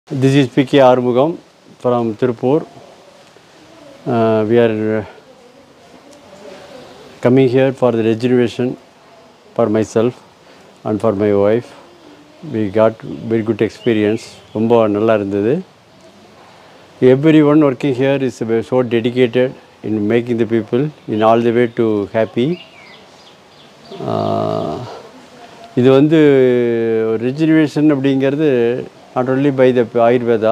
This is P.K. Armugam from Tirupur. We are coming here for the regeneration for myself and for my wife. We got very good experience. ரொம்ப நல்லா இருந்தது. Everyone working here is so dedicated in making the people in all the way to happy. இது வந்து regeneration அப்படிங்கிறது not only by the Ayurveda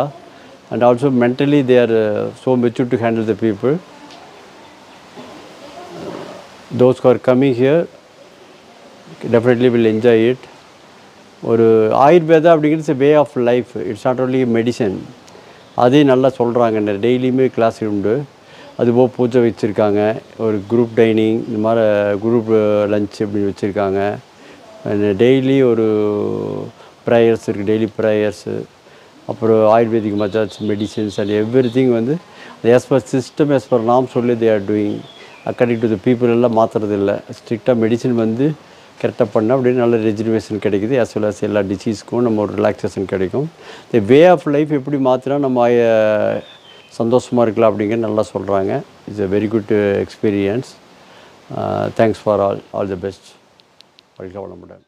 and also mentally they are so mature to handle the people. Those who are coming here definitely will enjoy it. ஒரு ஆயுர்வேதா அப்படிங்கிறது it's way of life, it's not only medicine. அதையும் நல்லா சொல்கிறாங்க, டெய்லியுமே class உண்டு. அதுபோக பூஜை வச்சுருக்காங்க, ஒரு குரூப் டைனிங், இந்த மாதிரி குரூப் லஞ்ச் அப்படி வச்சுருக்காங்க. டெய்லி ஒரு ப்ரேயர்ஸ் இருக்குது, டெய்லி ப்ரேயர்ஸு, அப்புறம் ayurvedic massage, medicines and everything வந்து as per system, as per நாம் சொல்லி they are doing according to the people. எல்லாம் மாற்றுறது இல்லை, ஸ்ட்ரிக்டாக மெடிசின் வந்து கரெக்டாக பண்ணால் அப்படின்னு நல்ல ரெஜினேஷன் கிடைக்குது. ஆஸ் வெல் ஆஸ் எல்லா டிசீஸ்க்கும் நம்ம ஒரு ரிலாக்ஸேஷன் கிடைக்கும். த வே ஆஃப் லைஃப் எப்படி மாற்றினா நம்ம சந்தோஷமாக இருக்கலாம் அப்படிங்கிறது நல்லா சொல்கிறாங்க. It's a very good experience. Thanks for all the best. வாழ்க வளமுடன்.